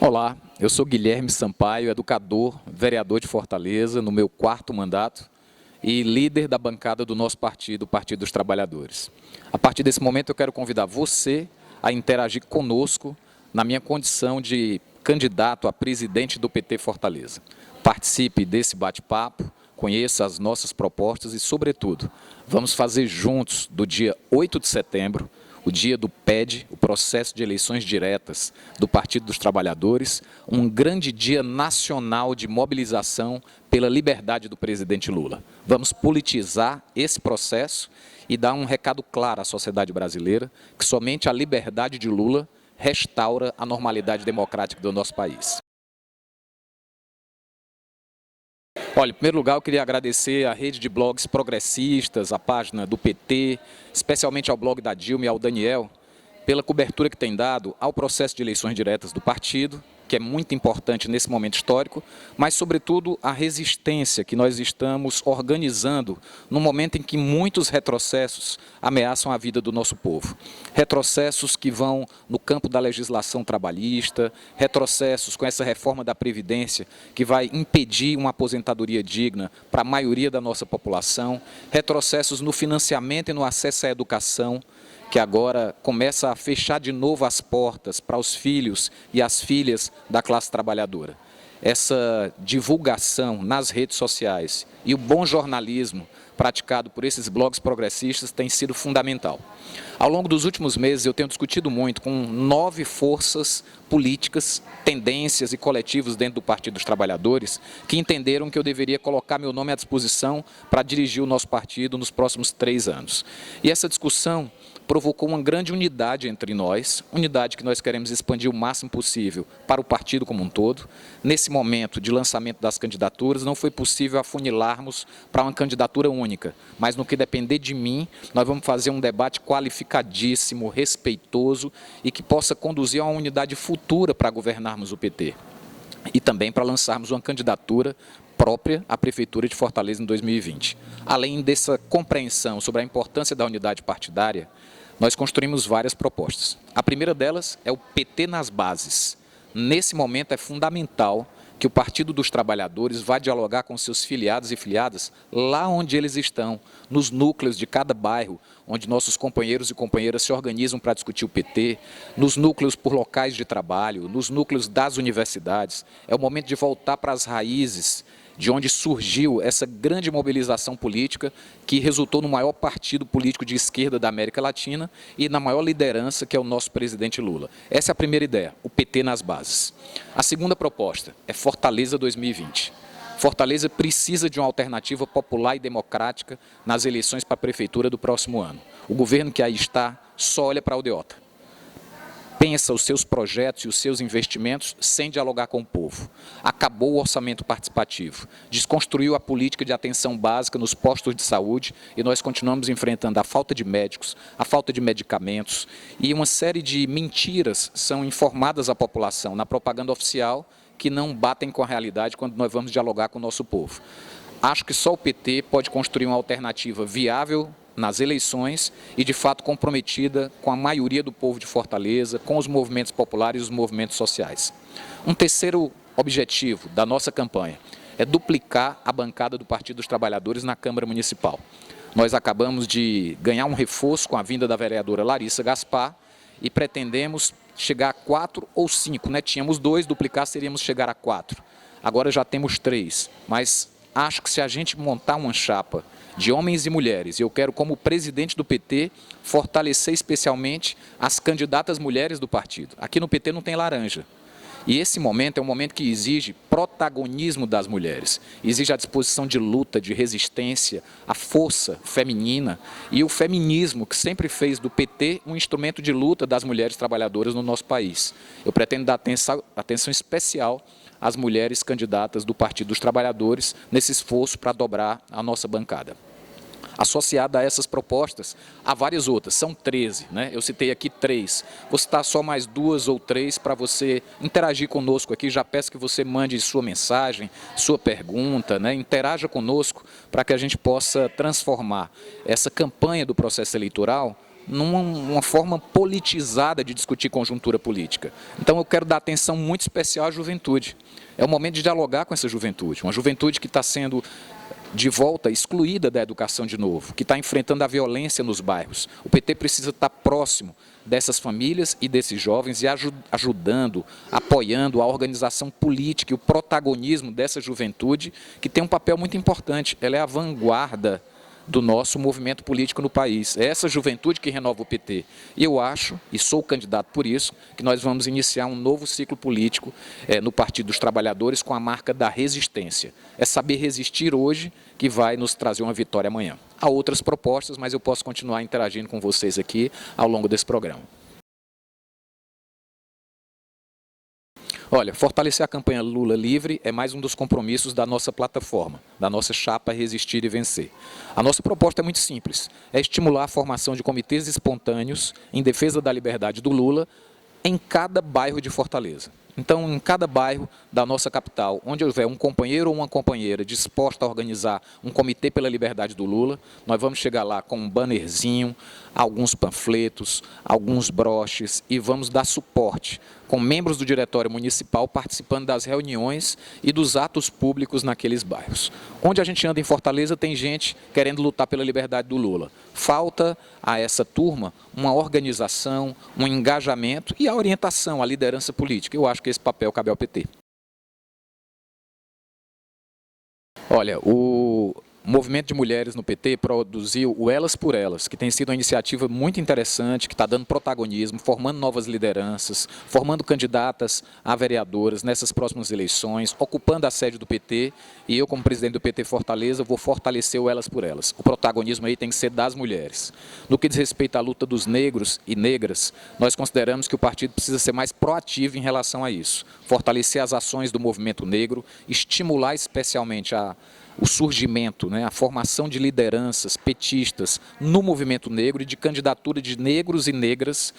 Olá, eu sou Guilherme Sampaio, educador, vereador de Fortaleza, no meu 4º mandato e líder da bancada do nosso partido, o Partido dos Trabalhadores. A partir desse momento eu quero convidar você a interagir conosco na minha condição de candidato a presidente do PT Fortaleza. Participe desse bate-papo, conheça as nossas propostas e, sobretudo, vamos fazer juntos do dia 8 de setembro, o dia do PED, o processo de eleições diretas do Partido dos Trabalhadores, um grande dia nacional de mobilização pela liberdade do presidente Lula. Vamos politizar esse processo e dar um recado claro à sociedade brasileira que somente a liberdade de Lula restaura a normalidade democrática do nosso país. Olha, em primeiro lugar, eu queria agradecer à rede de blogs progressistas, a página do PT, especialmente ao blog da Dilma e ao Daniel, pela cobertura que tem dado ao processo de eleições diretas do partido, que é muito importante nesse momento histórico, mas, sobretudo, a resistência que nós estamos organizando no momento em que muitos retrocessos ameaçam a vida do nosso povo. Retrocessos que vão no campo da legislação trabalhista, retrocessos com essa reforma da Previdência que vai impedir uma aposentadoria digna para a maioria da nossa população, retrocessos no financiamento e no acesso à educação, que agora começa a fechar de novo as portas para os filhos e as filhas da classe trabalhadora. Essa divulgação nas redes sociais e o bom jornalismo praticado por esses blogs progressistas tem sido fundamental. Ao longo dos últimos meses eu tenho discutido muito com 9 forças políticas, tendências e coletivos dentro do Partido dos Trabalhadores que entenderam que eu deveria colocar meu nome à disposição para dirigir o nosso partido nos próximos 3 anos. E essa discussão provocou uma grande unidade entre nós, unidade que nós queremos expandir o máximo possível para o partido como um todo. Nesse momento de lançamento das candidaturas, não foi possível afunilarmos para uma candidatura única, mas no que depender de mim, nós vamos fazer um debate qualificadíssimo, respeitoso e que possa conduzir a uma unidade futura para governarmos o PT e também para lançarmos uma candidatura própria à Prefeitura de Fortaleza em 2020. Além dessa compreensão sobre a importância da unidade partidária, nós construímos várias propostas. A primeira delas é o PT nas bases. Nesse momento é fundamental que o Partido dos Trabalhadores vá dialogar com seus filiados e filiadas lá onde eles estão, nos núcleos de cada bairro, onde nossos companheiros e companheiras se organizam para discutir o PT, nos núcleos por locais de trabalho, nos núcleos das universidades. É o momento de voltar para as raízes, de onde surgiu essa grande mobilização política que resultou no maior partido político de esquerda da América Latina e na maior liderança, que é o nosso presidente Lula. Essa é a primeira ideia, o PT nas bases. A segunda proposta é Fortaleza 2020. Fortaleza precisa de uma alternativa popular e democrática nas eleições para a prefeitura do próximo ano. O governo que aí está só olha para a aldeota. Pensa os seus projetos e os seus investimentos sem dialogar com o povo. Acabou o orçamento participativo, desconstruiu a política de atenção básica nos postos de saúde e nós continuamos enfrentando a falta de médicos, a falta de medicamentos e uma série de mentiras são informadas à população na propaganda oficial que não batem com a realidade quando nós vamos dialogar com o nosso povo. Acho que só o PT pode construir uma alternativa viável nas eleições e, de fato, comprometida com a maioria do povo de Fortaleza, com os movimentos populares e os movimentos sociais. Um terceiro objetivo da nossa campanha é duplicar a bancada do Partido dos Trabalhadores na Câmara Municipal. Nós acabamos de ganhar um reforço com a vinda da vereadora Larissa Gaspar e pretendemos chegar a 4 ou 5, né? Tínhamos 2, duplicar seríamos chegar a 4. Agora já temos 3, mas acho que se a gente montar uma chapa de homens e mulheres, e eu quero, como presidente do PT, fortalecer especialmente as candidatas mulheres do partido. Aqui no PT não tem laranja. E esse momento é um momento que exige protagonismo das mulheres, exige a disposição de luta, de resistência, a força feminina e o feminismo que sempre fez do PT um instrumento de luta das mulheres trabalhadoras no nosso país. Eu pretendo dar atenção especial às mulheres candidatas do Partido dos Trabalhadores nesse esforço para dobrar a nossa bancada. Associada a essas propostas, há várias outras, são 13, né? Eu citei aqui 3, vou citar só mais 2 ou 3 para você interagir conosco aqui, já peço que você mande sua mensagem, sua pergunta, né? Interaja conosco para que a gente possa transformar essa campanha do processo eleitoral numa forma politizada de discutir conjuntura política. Então eu quero dar atenção muito especial à juventude. É o momento de dialogar com essa juventude, uma juventude que está sendo de volta excluída da educação de novo, que está enfrentando a violência nos bairros. O PT precisa estar próximo dessas famílias e desses jovens e ajudando, apoiando a organização política e o protagonismo dessa juventude, que tem um papel muito importante. Ela é a vanguarda do nosso movimento político no país. É essa juventude que renova o PT. E eu acho, e sou candidato por isso, que nós vamos iniciar um novo ciclo político no Partido dos Trabalhadores com a marca da resistência. É saber resistir hoje que vai nos trazer uma vitória amanhã. Há outras propostas, mas eu posso continuar interagindo com vocês aqui ao longo desse programa. Olha, fortalecer a campanha Lula Livre é mais um dos compromissos da nossa plataforma, da nossa chapa Resistir e Vencer. A nossa proposta é muito simples, é estimular a formação de comitês espontâneos em defesa da liberdade do Lula em cada bairro de Fortaleza. Então, em cada bairro da nossa capital, onde houver um companheiro ou uma companheira disposta a organizar um comitê pela liberdade do Lula, nós vamos chegar lá com um bannerzinho, alguns panfletos, alguns broches e vamos dar suporte com membros do Diretório Municipal participando das reuniões e dos atos públicos naqueles bairros. Onde a gente anda em Fortaleza tem gente querendo lutar pela liberdade do Lula. Falta a essa turma uma organização, um engajamento e a orientação, a liderança política. Eu acho que esse papel cabe ao PT. Olha, o movimento de mulheres no PT produziu o Elas por Elas, que tem sido uma iniciativa muito interessante, que está dando protagonismo, formando novas lideranças, formando candidatas a vereadoras nessas próximas eleições, ocupando a sede do PT, e eu, como presidente do PT Fortaleza, vou fortalecer o Elas por Elas. O protagonismo aí tem que ser das mulheres. No que diz respeito à luta dos negros e negras, nós consideramos que o partido precisa ser mais proativo em relação a isso, fortalecer as ações do movimento negro, estimular especialmente o surgimento, a formação de lideranças petistas no movimento negro e de candidatura de negros e negras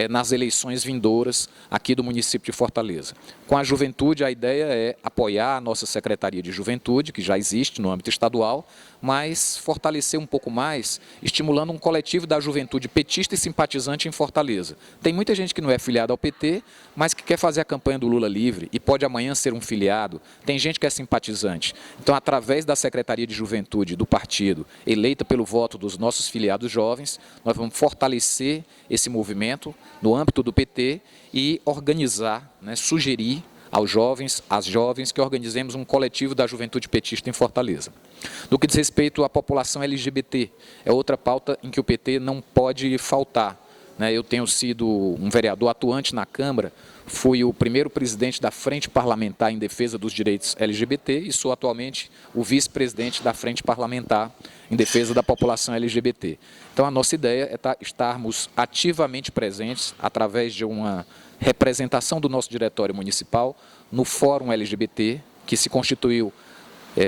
nas eleições vindouras aqui do município de Fortaleza. Com a juventude, a ideia é apoiar a nossa Secretaria de Juventude, que já existe no âmbito estadual, mas fortalecer um pouco mais, estimulando um coletivo da juventude petista e simpatizante em Fortaleza. Tem muita gente que não é filiada ao PT, mas que quer fazer a campanha do Lula Livre e pode amanhã ser um filiado. Tem gente que é simpatizante. Então, através da Secretaria de Juventude do partido, eleita pelo voto dos nossos filiados jovens, nós vamos fortalecer esse movimento no âmbito do PT e organizar, sugerir aos jovens, às jovens, que organizemos um coletivo da juventude petista em Fortaleza. No que diz respeito à população LGBT, é outra pauta em que o PT não pode faltar. Eu tenho sido um vereador atuante na Câmara, fui o primeiro presidente da Frente Parlamentar em Defesa dos Direitos LGBT e sou atualmente o vice-presidente da Frente Parlamentar em Defesa da População LGBT. Então, a nossa ideia é estarmos ativamente presentes através de uma representação do nosso diretório municipal no Fórum LGBT, que se constituiu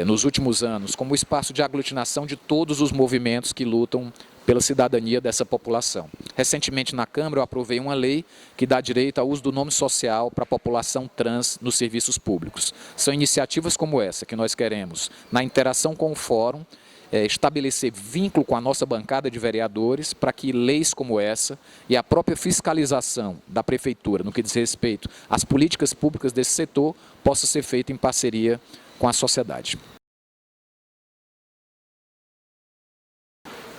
nos últimos anos como espaço de aglutinação de todos os movimentos que lutam pela cidadania dessa população. Recentemente na Câmara eu aprovei uma lei que dá direito ao uso do nome social para a população trans nos serviços públicos. São iniciativas como essa que nós queremos, na interação com o Fórum, estabelecer vínculo com a nossa bancada de vereadores para que leis como essa e a própria fiscalização da Prefeitura, no que diz respeito às políticas públicas desse setor, possa ser feita em parceria com a sociedade.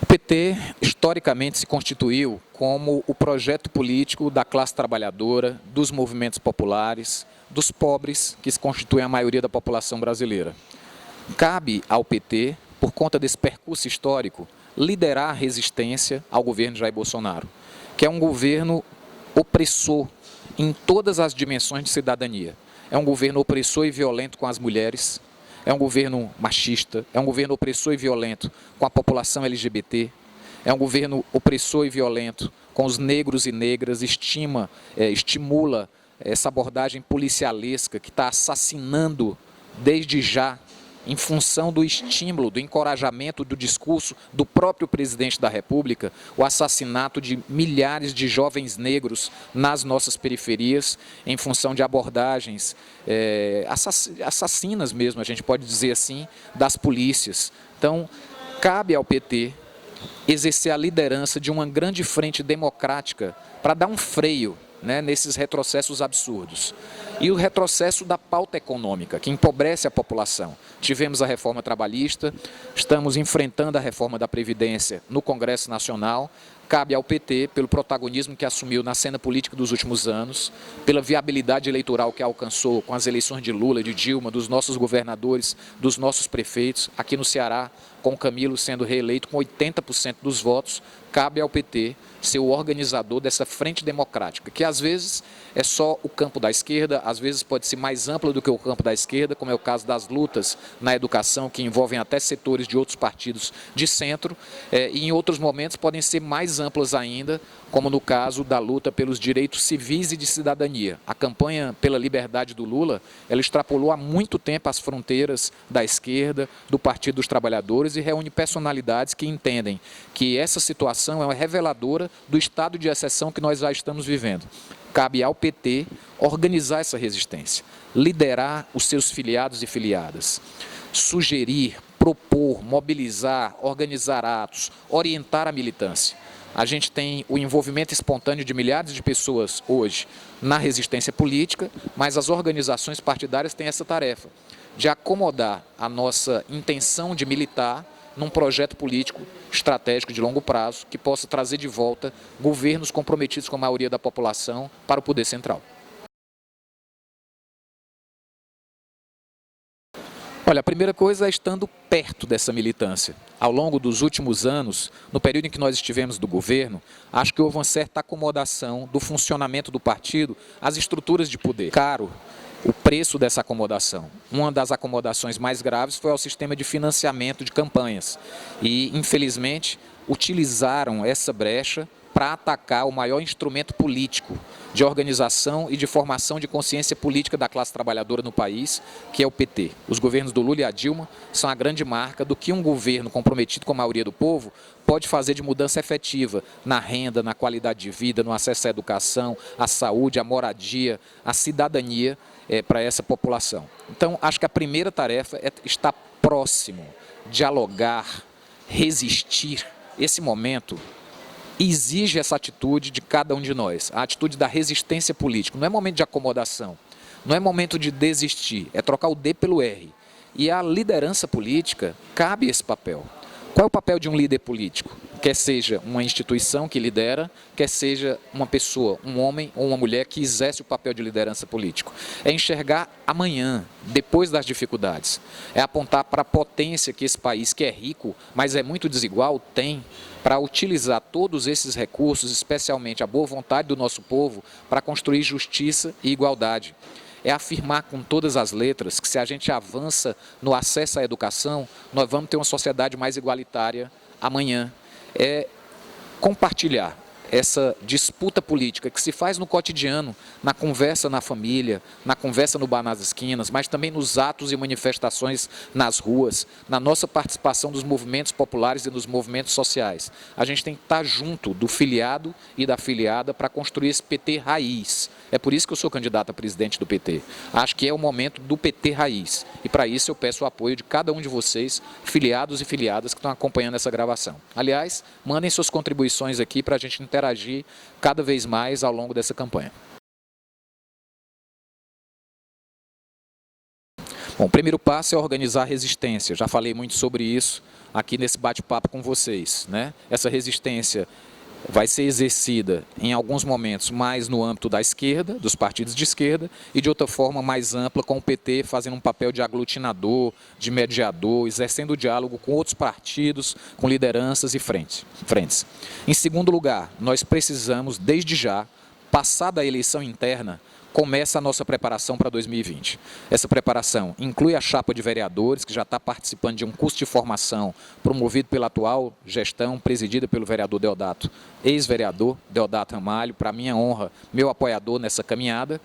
O PT, historicamente, se constituiu como o projeto político da classe trabalhadora, dos movimentos populares, dos pobres, que se constituem a maioria da população brasileira. Cabe ao PT, por conta desse percurso histórico, liderar a resistência ao governo Jair Bolsonaro, que é um governo opressor em todas as dimensões de cidadania. É um governo opressor e violento com as mulheres, é um governo machista, é um governo opressor e violento com a população LGBT, é um governo opressor e violento com os negros e negras, estimula essa abordagem policialesca que está assassinando desde já, em função do estímulo, do encorajamento do discurso do próprio presidente da República, o assassinato de milhares de jovens negros nas nossas periferias, em função de abordagens assassinas mesmo, a gente pode dizer assim, das polícias. Então, cabe ao PT exercer a liderança de uma grande frente democrática para dar um freio, né, nesses retrocessos absurdos. E o retrocesso da pauta econômica, que empobrece a população. Tivemos a reforma trabalhista, estamos enfrentando a reforma da Previdência no Congresso Nacional. Cabe ao PT, pelo protagonismo que assumiu na cena política dos últimos anos, pela viabilidade eleitoral que alcançou com as eleições de Lula, de Dilma, dos nossos governadores, dos nossos prefeitos, aqui no Ceará, com o Camilo sendo reeleito com 80% dos votos, cabe ao PT ser o organizador dessa frente democrática, que às vezes é só o campo da esquerda, às vezes pode ser mais ampla do que o campo da esquerda, como é o caso das lutas na educação, que envolvem até setores de outros partidos de centro, e em outros momentos podem ser mais amplas ainda, como no caso da luta pelos direitos civis e de cidadania. A campanha pela liberdade do Lula, ela extrapolou há muito tempo as fronteiras da esquerda, do Partido dos Trabalhadores, e reúne personalidades que entendem que essa situação é uma reveladora do estado de exceção que nós já estamos vivendo. Cabe ao PT organizar essa resistência, liderar os seus filiados e filiadas, sugerir, propor, mobilizar, organizar atos, orientar a militância. A gente tem o envolvimento espontâneo de milhares de pessoas hoje na resistência política, mas as organizações partidárias têm essa tarefa de acomodar a nossa intenção de militar num projeto político estratégico de longo prazo que possa trazer de volta governos comprometidos com a maioria da população para o poder central. Olha, a primeira coisa é estando perto dessa militância. Ao longo dos últimos anos, no período em que nós estivemos do governo, acho que houve uma certa acomodação do funcionamento do partido às estruturas de poder. Caro o preço dessa acomodação. Uma das acomodações mais graves foi ao sistema de financiamento de campanhas. E, infelizmente, utilizaram essa brecha para atacar o maior instrumento político de organização e de formação de consciência política da classe trabalhadora no país, que é o PT. Os governos do Lula e a Dilma são a grande marca do que um governo comprometido com a maioria do povo pode fazer de mudança efetiva na renda, na qualidade de vida, no acesso à educação, à saúde, à moradia, à cidadania para essa população. Então, acho que a primeira tarefa é estar próximo, dialogar, resistir. Esse momento exige essa atitude de cada um de nós, a atitude da resistência política. Não é momento de acomodação, não é momento de desistir, é trocar o D pelo R. E a liderança política cabe esse papel. Qual é o papel de um líder político? Quer seja uma instituição que lidera, quer seja uma pessoa, um homem ou uma mulher que exerce o papel de liderança político. É enxergar amanhã, depois das dificuldades. É apontar para a potência que esse país, que é rico, mas é muito desigual, tem, para utilizar todos esses recursos, especialmente a boa vontade do nosso povo, para construir justiça e igualdade. É afirmar com todas as letras que se a gente avança no acesso à educação, nós vamos ter uma sociedade mais igualitária amanhã. É compartilhar essa disputa política que se faz no cotidiano, na conversa na família, na conversa no bar nas esquinas, mas também nos atos e manifestações nas ruas, na nossa participação dos movimentos populares e nos movimentos sociais. A gente tem que estar junto do filiado e da filiada para construir esse PT raiz. É por isso que eu sou candidato a presidente do PT. Acho que é o momento do PT raiz. E para isso eu peço o apoio de cada um de vocês, filiados e filiadas que estão acompanhando essa gravação. Aliás, mandem suas contribuições aqui para a gente interagir cada vez mais ao longo dessa campanha. Bom, o primeiro passo é organizar a resistência. Já falei muito sobre isso aqui nesse bate-papo com vocês, né? Essa resistência vai ser exercida em alguns momentos mais no âmbito da esquerda, dos partidos de esquerda, e de outra forma mais ampla com o PT fazendo um papel de aglutinador, de mediador, exercendo o diálogo com outros partidos, com lideranças e frentes. Em segundo lugar, nós precisamos, desde já, passada a eleição interna, começa a nossa preparação para 2020. Essa preparação inclui a chapa de vereadores, que já está participando de um curso de formação promovido pela atual gestão, presidida pelo vereador Deodato, ex-vereador Deodato Ramalho, para minha honra, meu apoiador nessa caminhada,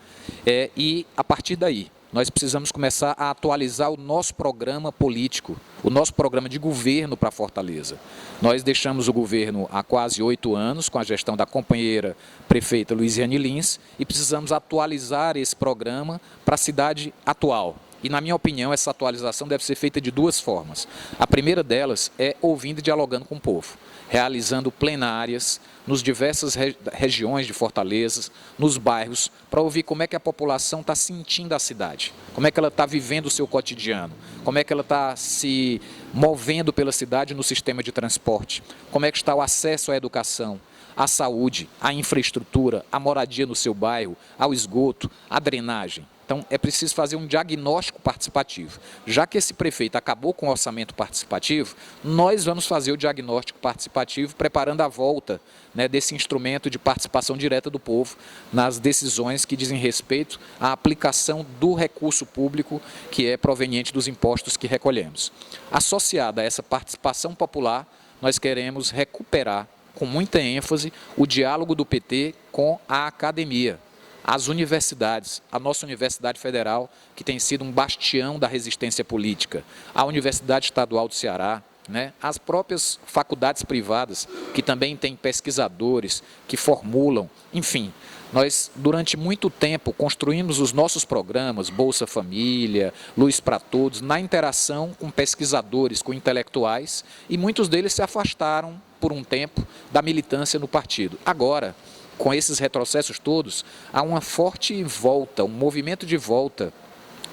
e a partir daí, nós precisamos começar a atualizar o nosso programa político, o nosso programa de governo para Fortaleza. Nós deixamos o governo há quase 8 anos, com a gestão da companheira prefeita Luiziane Lins, e precisamos atualizar esse programa para a cidade atual, E, na minha opinião, essa atualização deve ser feita de duas formas. A primeira delas é ouvindo e dialogando com o povo, realizando plenárias nos diversas regiões de Fortaleza, nos bairros, para ouvir como é que a população está sentindo a cidade, como é que ela está vivendo o seu cotidiano, como é que ela está se movendo pela cidade no sistema de transporte, como é que está o acesso à educação, à saúde, à infraestrutura, à moradia no seu bairro, ao esgoto, à drenagem. Então, é preciso fazer um diagnóstico participativo. Já que esse prefeito acabou com o orçamento participativo, nós vamos fazer o diagnóstico participativo, preparando a volta, né, desse instrumento de participação direta do povo nas decisões que dizem respeito à aplicação do recurso público que é proveniente dos impostos que recolhemos. Associada a essa participação popular, nós queremos recuperar, com muita ênfase, o diálogo do PT com a academia, as universidades, a nossa Universidade Federal, que tem sido um bastião da resistência política, a Universidade Estadual do Ceará, né, as próprias faculdades privadas, que também têm pesquisadores, que formulam, enfim. Nós, durante muito tempo, construímos os nossos programas, Bolsa Família, Luz para Todos, na interação com pesquisadores, com intelectuais, e muitos deles se afastaram, por um tempo, da militância no partido. Agora, com esses retrocessos todos, há uma forte volta, um movimento de volta.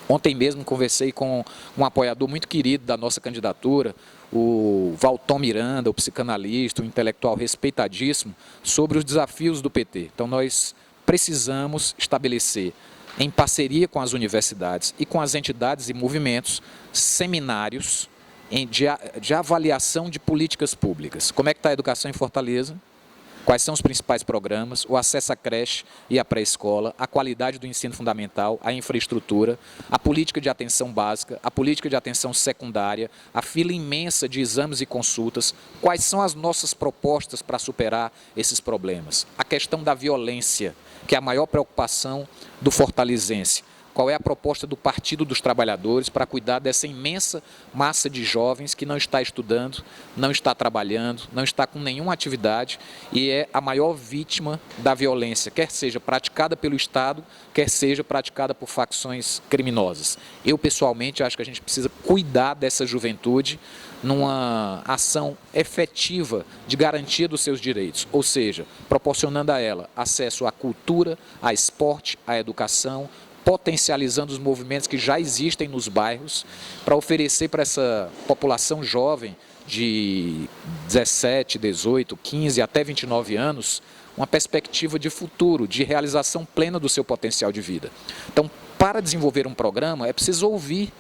Ontem mesmo conversei com um apoiador muito querido da nossa candidatura, o Valton Miranda, o psicanalista, um intelectual respeitadíssimo, sobre os desafios do PT. Então, nós precisamos estabelecer, em parceria com as universidades e com as entidades e movimentos, seminários de avaliação de políticas públicas. Como é que está a educação em Fortaleza? Quais são os principais programas, o acesso à creche e à pré-escola, a qualidade do ensino fundamental, a infraestrutura, a política de atenção básica, a política de atenção secundária, a fila imensa de exames e consultas, quais são as nossas propostas para superar esses problemas. A questão da violência, que é a maior preocupação do fortalezense. Qual é a proposta do Partido dos Trabalhadores para cuidar dessa imensa massa de jovens que não está estudando, não está trabalhando, não está com nenhuma atividade e é a maior vítima da violência, quer seja praticada pelo Estado, quer seja praticada por facções criminosas. Eu, pessoalmente, acho que a gente precisa cuidar dessa juventude numa ação efetiva de garantia dos seus direitos, ou seja, proporcionando a ela acesso à cultura, a esporte, à educação, potencializando os movimentos que já existem nos bairros, para oferecer para essa população jovem de 17, 18, 15 até 29 anos, uma perspectiva de futuro, de realização plena do seu potencial de vida. Então, para desenvolver um programa, é preciso ouvir,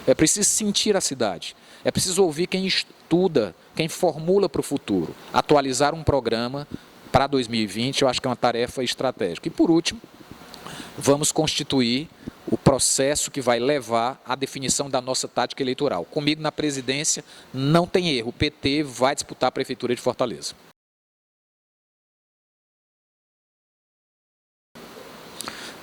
é preciso sentir a cidade, é preciso ouvir quem estuda, quem formula para o futuro. Atualizar um programa para 2020, eu acho que é uma tarefa estratégica. E, por último, vamos constituir o processo que vai levar à definição da nossa tática eleitoral. Comigo na presidência não tem erro, o PT vai disputar a Prefeitura de Fortaleza.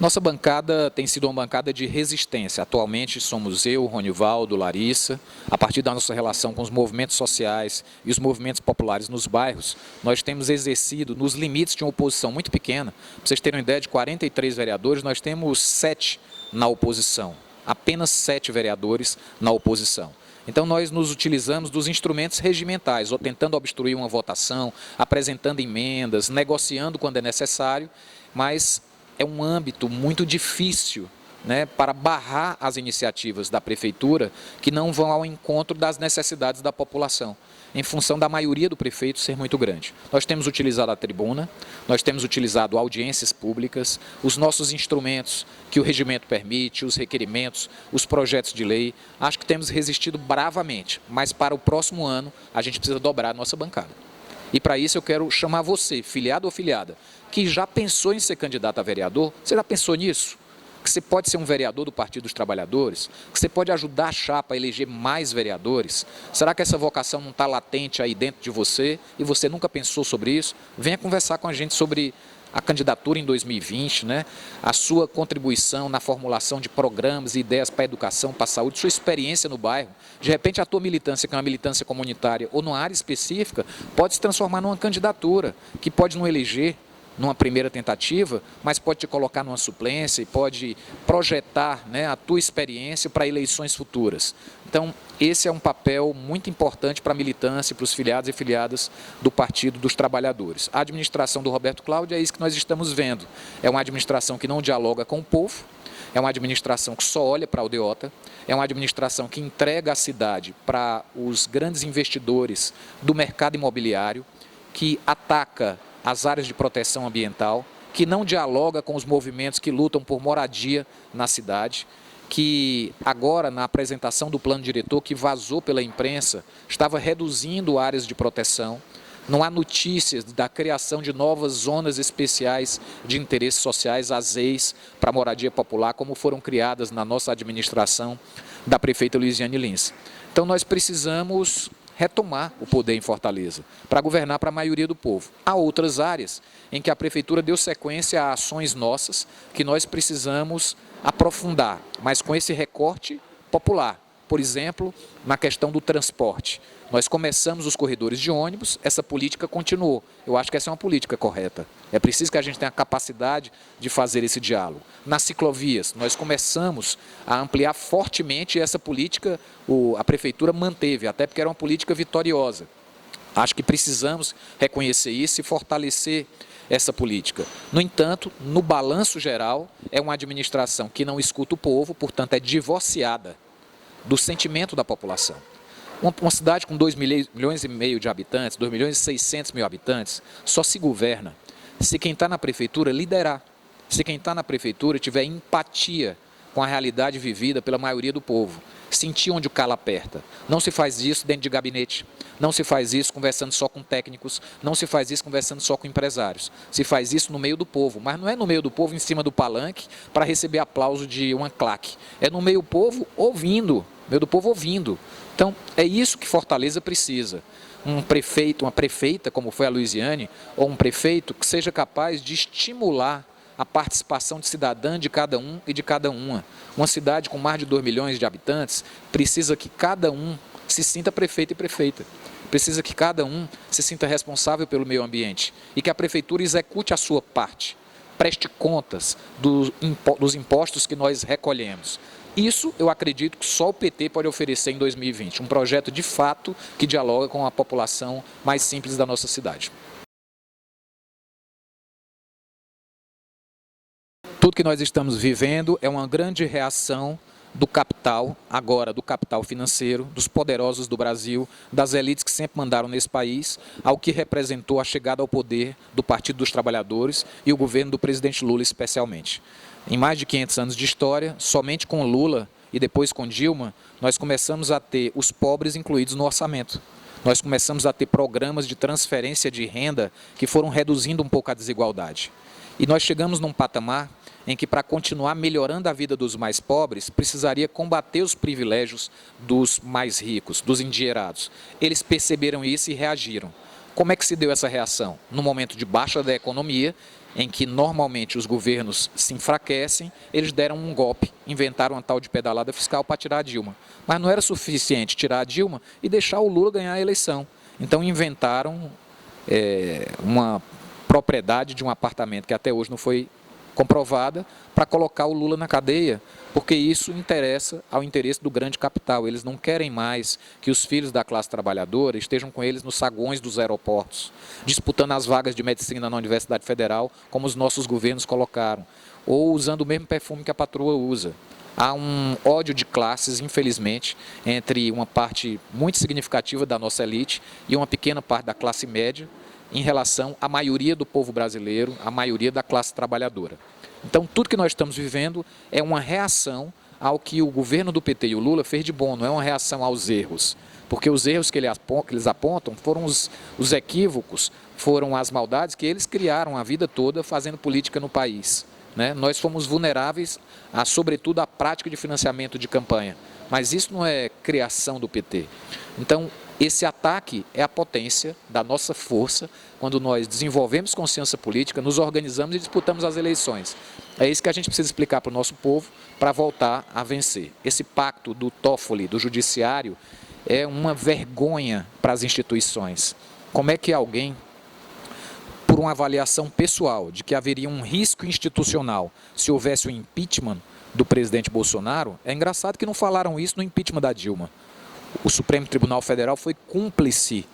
Nossa bancada tem sido uma bancada de resistência. Atualmente somos eu, Ronivaldo, Larissa. A partir da nossa relação com os movimentos sociais e os movimentos populares nos bairros, nós temos exercido nos limites de uma oposição muito pequena. Para vocês terem uma ideia, de 43 vereadores, nós temos 7 na oposição. Apenas 7 vereadores na oposição. Então, nós nos utilizamos dos instrumentos regimentais, ou tentando obstruir uma votação, apresentando emendas, negociando quando é necessário, mas é um âmbito muito difícil, né, para barrar as iniciativas da Prefeitura que não vão ao encontro das necessidades da população, em função da maioria do prefeito ser muito grande. Nós temos utilizado a tribuna, nós temos utilizado audiências públicas, os nossos instrumentos que o regimento permite, os requerimentos, os projetos de lei. Acho que temos resistido bravamente, mas para o próximo ano a gente precisa dobrar a nossa bancada. E para isso eu quero chamar você, filiado ou filiada, que já pensou em ser candidato a vereador. Você já pensou nisso? Que você pode ser um vereador do Partido dos Trabalhadores? Que você pode ajudar a chapa a eleger mais vereadores? Será que essa vocação não está latente aí dentro de você e você nunca pensou sobre isso? Venha conversar com a gente sobre a candidatura em 2020, né? A sua contribuição na formulação de programas e ideias para a educação, para a saúde, sua experiência no bairro. De repente, a tua militância, que é uma militância comunitária ou numa área específica, pode se transformar numa candidatura que pode não eleger, numa primeira tentativa, mas pode te colocar numa suplência e pode projetar, né, a tua experiência para eleições futuras. Então, esse é um papel muito importante para a militância, para os filiados e filiadas do Partido dos Trabalhadores. A administração do Roberto Cláudio é isso que nós estamos vendo. É uma administração que não dialoga com o povo, é uma administração que só olha para a aldeota, é uma administração que entrega a cidade para os grandes investidores do mercado imobiliário, que ataca as áreas de proteção ambiental, que não dialoga com os movimentos que lutam por moradia na cidade, que agora, na apresentação do plano diretor que vazou pela imprensa, estava reduzindo áreas de proteção. Não há notícias da criação de novas zonas especiais de interesses sociais, as EIs, para moradia popular, como foram criadas na nossa administração da prefeita Luiziane Lins. Então, nós precisamos retomar o poder em Fortaleza, para governar para a maioria do povo. Há outras áreas em que a prefeitura deu sequência a ações nossas que nós precisamos aprofundar, mas com esse recorte popular. Por exemplo, na questão do transporte. Nós começamos os corredores de ônibus, essa política continuou. Eu acho que essa é uma política correta. É preciso que a gente tenha a capacidade de fazer esse diálogo. Nas ciclovias, nós começamos a ampliar fortemente essa política, a prefeitura manteve, até porque era uma política vitoriosa. Acho que precisamos reconhecer isso e fortalecer essa política. No entanto, no balanço geral, é uma administração que não escuta o povo, portanto é divorciada do sentimento da população. Uma cidade com 2,5 milhões de habitantes, 2,6 milhões habitantes, só se governa se quem está na prefeitura liderar, se quem está na prefeitura tiver empatia com a realidade vivida pela maioria do povo, sentir onde o calo aperta. Não se faz isso dentro de gabinete, não se faz isso conversando só com técnicos, não se faz isso conversando só com empresários. Se faz isso no meio do povo, mas não é no meio do povo em cima do palanque para receber aplauso de uma claque. É no meio do povo ouvindo, Então, é isso que Fortaleza precisa. Um prefeito, uma prefeita, como foi a Luiziane, ou um prefeito que seja capaz de estimular a participação de cidadã de cada um e de cada uma. Uma cidade com mais de 2 milhões de habitantes precisa que cada um se sinta prefeito e prefeita. Precisa que cada um se sinta responsável pelo meio ambiente e que a prefeitura execute a sua parte. Preste contas dos impostos que nós recolhemos. Isso eu acredito que só o PT pode oferecer em 2020, um projeto de fato que dialoga com a população mais simples da nossa cidade. Tudo que nós estamos vivendo é uma grande reação do capital, agora do capital financeiro, dos poderosos do Brasil, das elites que sempre mandaram nesse país, ao que representou a chegada ao poder do Partido dos Trabalhadores e o governo do presidente Lula especialmente. Em mais de 500 anos de história, somente com Lula e depois com Dilma, nós começamos a ter os pobres incluídos no orçamento. Nós começamos a ter programas de transferência de renda que foram reduzindo um pouco a desigualdade. E nós chegamos num patamar em que, para continuar melhorando a vida dos mais pobres, precisaria combater os privilégios dos mais ricos, dos endinheirados. Eles perceberam isso e reagiram. Como é que se deu essa reação? No momento de baixa da economia, em que normalmente os governos se enfraquecem, eles deram um golpe, inventaram uma tal de pedalada fiscal para tirar a Dilma. Mas não era suficiente tirar a Dilma e deixar o Lula ganhar a eleição. Então inventaram uma propriedade de um apartamento que até hoje não foi comprovada para colocar o Lula na cadeia, porque isso interessa ao interesse do grande capital. Eles não querem mais que os filhos da classe trabalhadora estejam com eles nos saguões dos aeroportos, disputando as vagas de medicina na Universidade Federal, como os nossos governos colocaram, ou usando o mesmo perfume que a patroa usa. Há um ódio de classes, infelizmente, entre uma parte muito significativa da nossa elite e uma pequena parte da classe média, em relação à maioria do povo brasileiro, à maioria da classe trabalhadora. Então, tudo que nós estamos vivendo é uma reação ao que o governo do PT e o Lula fez de bom, não é uma reação aos erros. Porque os erros que eles apontam foram os equívocos, foram as maldades que eles criaram a vida toda fazendo política no país. Nós fomos vulneráveis, sobretudo, à prática de financiamento de campanha. Mas isso não é criação do PT. Então, esse ataque é a potência da nossa força quando nós desenvolvemos consciência política, nos organizamos e disputamos as eleições. É isso que a gente precisa explicar para o nosso povo para voltar a vencer. Esse pacto do Toffoli, do judiciário, é uma vergonha para as instituições. Como é que alguém por uma avaliação pessoal de que haveria um risco institucional se houvesse o impeachment do presidente Bolsonaro, é engraçado que não falaram isso no impeachment da Dilma. O Supremo Tribunal Federal foi cúmplice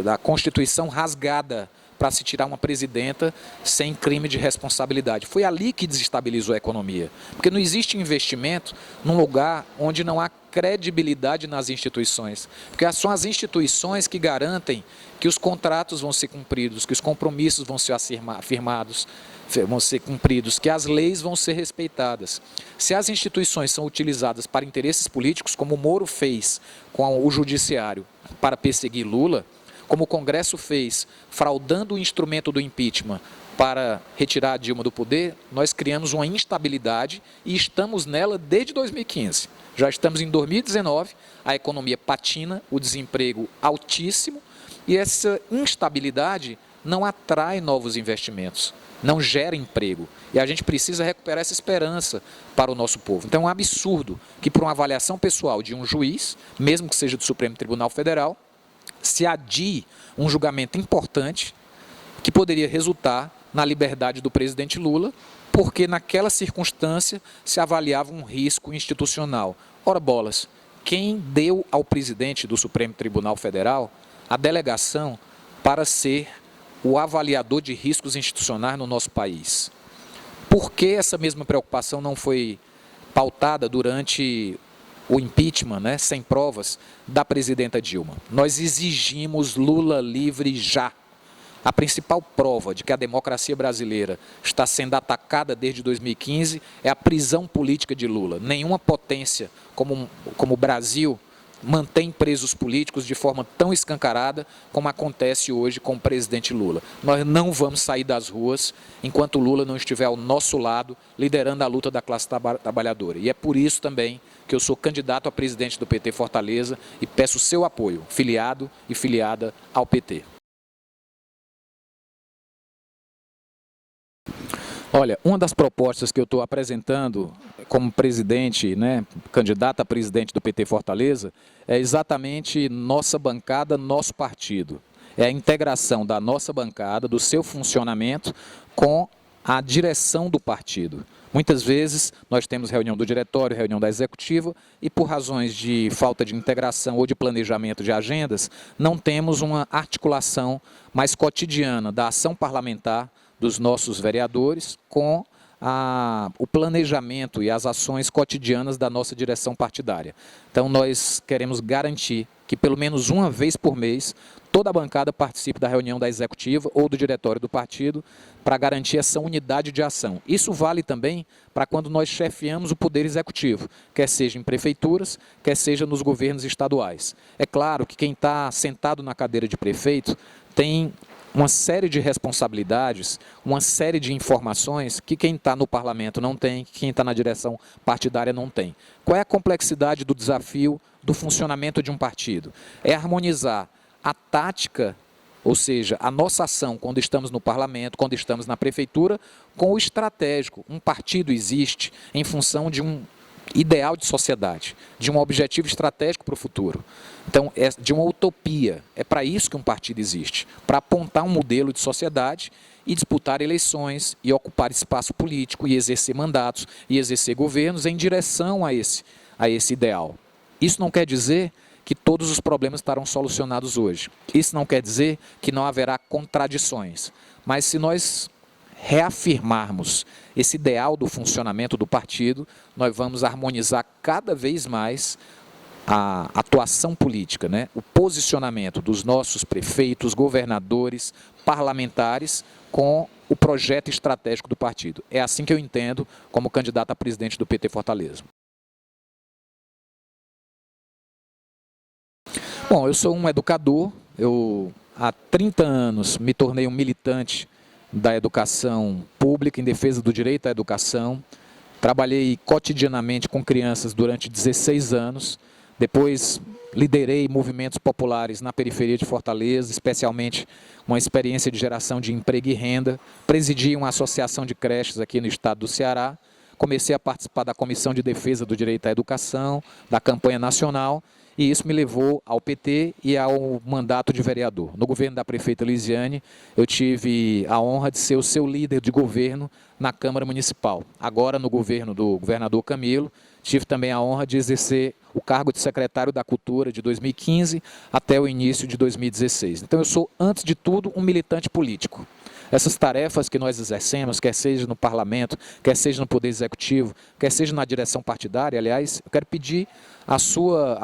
da Constituição rasgada para se tirar uma presidenta sem crime de responsabilidade. Foi ali que desestabilizou a economia, porque não existe investimento num lugar onde não há credibilidade nas instituições, porque são as instituições que garantem que os contratos vão ser cumpridos, que os compromissos vão ser afirmados, vão ser cumpridos, que as leis vão ser respeitadas. Se as instituições são utilizadas para interesses políticos, como o Moro fez com o Judiciário para perseguir Lula, como o Congresso fez, fraudando o instrumento do impeachment para retirar a Dilma do poder, nós criamos uma instabilidade e estamos nela desde 2015. Já estamos em 2019, a economia patina, o desemprego altíssimo, e essa instabilidade não atrai novos investimentos, não gera emprego. E a gente precisa recuperar essa esperança para o nosso povo. Então é um absurdo que, por uma avaliação pessoal de um juiz, mesmo que seja do Supremo Tribunal Federal, se adie um julgamento importante que poderia resultar na liberdade do presidente Lula, porque naquela circunstância se avaliava um risco institucional. Ora bolas, quem deu ao presidente do Supremo Tribunal Federal a delegação para ser o avaliador de riscos institucionais no nosso país? Por que essa mesma preocupação não foi pautada durante o impeachment, sem provas, da presidenta Dilma? Nós exigimos Lula livre já. A principal prova de que a democracia brasileira está sendo atacada desde 2015 é a prisão política de Lula. Nenhuma potência como o Brasil mantém presos políticos de forma tão escancarada como acontece hoje com o presidente Lula. Nós não vamos sair das ruas enquanto Lula não estiver ao nosso lado, liderando a luta da classe trabalhadora. E é por isso também que eu sou candidato a presidente do PT Fortaleza e peço seu apoio, filiado e filiada ao PT. Olha, uma das propostas que eu estou apresentando como presidente, candidato a presidente do PT Fortaleza, é exatamente nossa bancada, nosso partido. É a integração da nossa bancada, do seu funcionamento com a direção do partido. Muitas vezes nós temos reunião do diretório, reunião da executiva e por razões de falta de integração ou de planejamento de agendas, não temos uma articulação mais cotidiana da ação parlamentar dos nossos vereadores com o planejamento e as ações cotidianas da nossa direção partidária. Então nós queremos garantir que pelo menos uma vez por mês toda a bancada participe da reunião da executiva ou do diretório do partido para garantir essa unidade de ação. Isso vale também para quando nós chefiamos o poder executivo, quer seja em prefeituras, quer seja nos governos estaduais. É claro que quem está sentado na cadeira de prefeito tem uma série de responsabilidades, uma série de informações que quem está no parlamento não tem, que quem está na direção partidária não tem. Qual é a complexidade do desafio do funcionamento de um partido? É harmonizar a tática, ou seja, a nossa ação quando estamos no parlamento, quando estamos na prefeitura, com o estratégico. Um partido existe em função de um ideal de sociedade, de um objetivo estratégico para o futuro. Então, é de uma utopia. É para isso que um partido existe, para apontar um modelo de sociedade e disputar eleições, e ocupar espaço político, e exercer mandatos, e exercer governos em direção a esse ideal. Isso não quer dizer que todos os problemas estarão solucionados hoje. Isso não quer dizer que não haverá contradições. Mas se nós reafirmarmos esse ideal do funcionamento do partido, nós vamos harmonizar cada vez mais a atuação política, o posicionamento dos nossos prefeitos, governadores, parlamentares com o projeto estratégico do partido. É assim que eu entendo como candidato a presidente do PT Fortaleza. Bom, eu sou um educador, eu há 30 anos me tornei um militante da educação pública, em defesa do direito à educação. Trabalhei cotidianamente com crianças durante 16 anos, depois liderei movimentos populares na periferia de Fortaleza, especialmente uma experiência de geração de emprego e renda, presidi uma associação de creches aqui no estado do Ceará, comecei a participar da Comissão de Defesa do Direito à Educação, da campanha nacional, e isso me levou ao PT e ao mandato de vereador. No governo da prefeita Lisiane, eu tive a honra de ser o seu líder de governo na Câmara Municipal. Agora, no governo do governador Camilo, tive também a honra de exercer o cargo de secretário da Cultura de 2015 até o início de 2016. Então, eu sou, antes de tudo, um militante político. Essas tarefas que nós exercemos, quer seja no parlamento, quer seja no poder executivo, quer seja na direção partidária, aliás, eu quero pedir a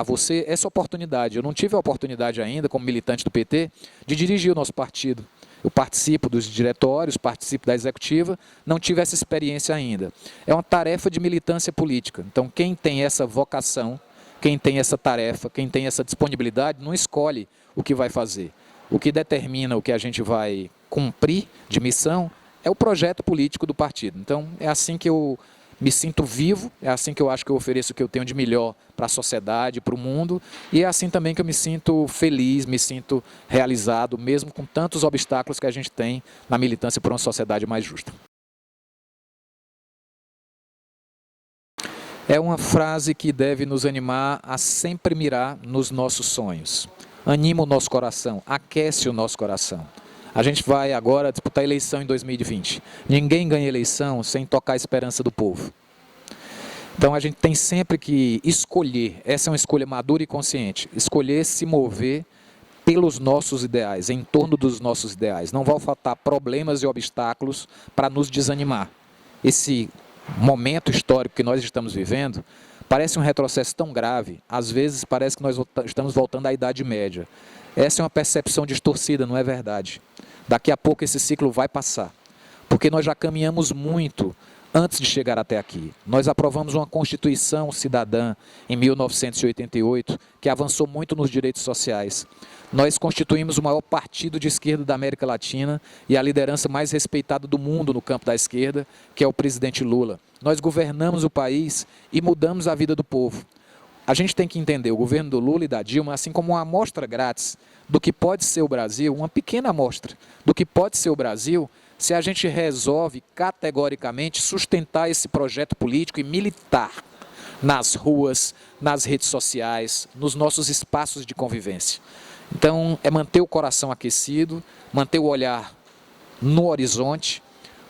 você essa oportunidade. Eu não tive a oportunidade ainda, como militante do PT, de dirigir o nosso partido. Eu participo dos diretórios, participo da executiva, não tive essa experiência ainda. É uma tarefa de militância política. Então, quem tem essa vocação, quem tem essa tarefa, quem tem essa disponibilidade, não escolhe o que vai fazer. O que determina o que a gente vai cumprir de missão é o projeto político do partido. Então, é assim que eu me sinto vivo, é assim que eu acho que eu ofereço o que eu tenho de melhor para a sociedade, para o mundo, e é assim também que eu me sinto feliz, me sinto realizado, mesmo com tantos obstáculos que a gente tem na militância por uma sociedade mais justa. É uma frase que deve nos animar a sempre mirar nos nossos sonhos. Anima o nosso coração, aquece o nosso coração. A gente vai agora disputar a eleição em 2020. Ninguém ganha eleição sem tocar a esperança do povo. Então a gente tem sempre que escolher, essa é uma escolha madura e consciente, escolher se mover pelos nossos ideais, em torno dos nossos ideais. Não vão faltar problemas e obstáculos para nos desanimar. Esse momento histórico que nós estamos vivendo parece um retrocesso tão grave, às vezes parece que nós estamos voltando à Idade Média. Essa é uma percepção distorcida, não é verdade. Daqui a pouco esse ciclo vai passar, porque nós já caminhamos muito antes de chegar até aqui. Nós aprovamos uma Constituição cidadã em 1988, que avançou muito nos direitos sociais. Nós constituímos o maior partido de esquerda da América Latina e a liderança mais respeitada do mundo no campo da esquerda, que é o presidente Lula. Nós governamos o país e mudamos a vida do povo. A gente tem que entender o governo do Lula e da Dilma assim como uma amostra grátis do que pode ser o Brasil, uma pequena amostra do que pode ser o Brasil, se a gente resolve categoricamente sustentar esse projeto político e militar nas ruas, nas redes sociais, nos nossos espaços de convivência. Então, é manter o coração aquecido, manter o olhar no horizonte.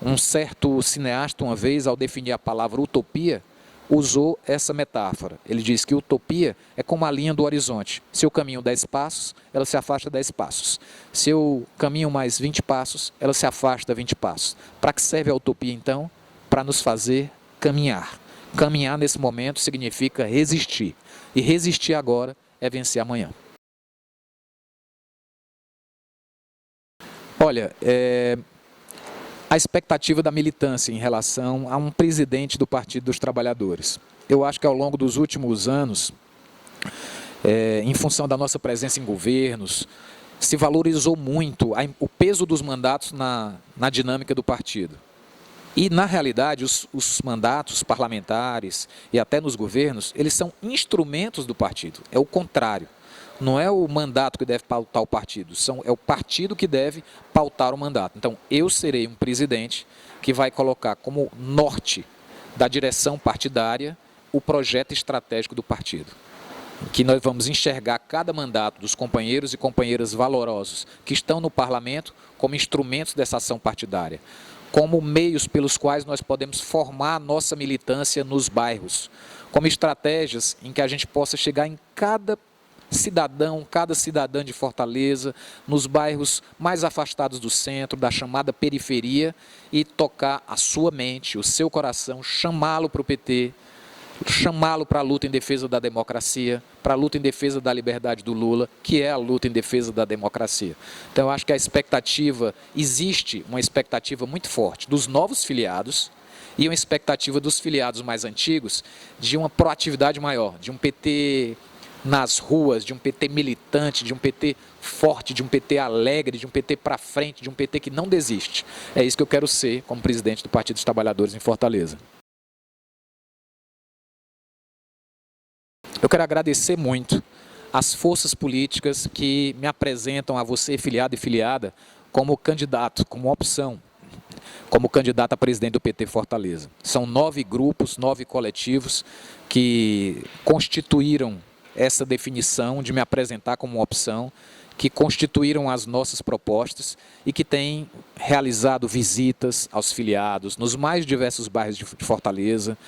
Um certo cineasta, uma vez, ao definir a palavra utopia, usou essa metáfora. Ele diz que utopia é como a linha do horizonte. Se eu caminho 10 passos, ela se afasta 10 passos. Se eu caminho mais 20 passos, ela se afasta 20 passos. Para que serve a utopia, então? Para nos fazer caminhar. Caminhar nesse momento significa resistir. E resistir agora é vencer amanhã. Olha, a expectativa da militância em relação a um presidente do Partido dos Trabalhadores. Eu acho que ao longo dos últimos anos, em função da nossa presença em governos, se valorizou muito o peso dos mandatos na dinâmica do partido. E, na realidade, os mandatos parlamentares e até nos governos, eles são instrumentos do partido, é o contrário. Não é o mandato que deve pautar o partido, é o partido que deve pautar o mandato. Então, eu serei um presidente que vai colocar como norte da direção partidária o projeto estratégico do partido. Que nós vamos enxergar cada mandato dos companheiros e companheiras valorosos que estão no parlamento como instrumentos dessa ação partidária, como meios pelos quais nós podemos formar a nossa militância nos bairros, como estratégias em que a gente possa chegar em cada cidadã de Fortaleza, nos bairros mais afastados do centro, da chamada periferia, e tocar a sua mente, o seu coração, chamá-lo para o PT, chamá-lo para a luta em defesa da democracia, para a luta em defesa da liberdade do Lula, que é a luta em defesa da democracia. Então, eu acho que existe uma expectativa muito forte dos novos filiados e uma expectativa dos filiados mais antigos de uma proatividade maior, de um PT nas ruas, de um PT militante, de um PT forte, de um PT alegre, de um PT para frente, de um PT que não desiste. É isso que eu quero ser como presidente do Partido dos Trabalhadores em Fortaleza. Eu quero agradecer muito as forças políticas que me apresentam a você, filiado e filiada, como candidato, como opção, como candidato a presidente do PT Fortaleza. São 9 grupos, 9 coletivos que constituíram essa definição, de me apresentar como uma opção, que constituíram as nossas propostas e que têm realizado visitas aos filiados nos mais diversos bairros de Fortaleza,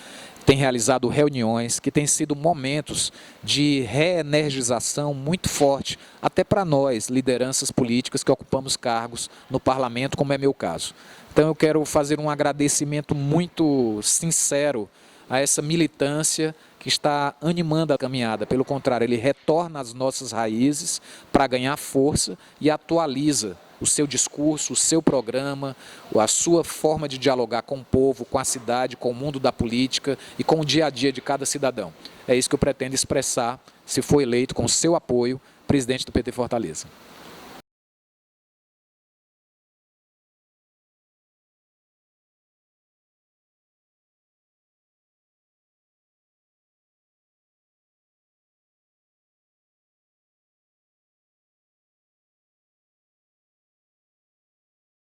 tem realizado reuniões, que têm sido momentos de reenergização muito forte, até para nós, lideranças políticas que ocupamos cargos no parlamento, como é meu caso. Então eu quero fazer um agradecimento muito sincero a essa militância que está animando a caminhada. Pelo contrário, ele retorna às nossas raízes para ganhar força e atualiza o seu discurso, o seu programa, a sua forma de dialogar com o povo, com a cidade, com o mundo da política e com o dia a dia de cada cidadão. É isso que eu pretendo expressar, se for eleito com o seu apoio, presidente do PT Fortaleza.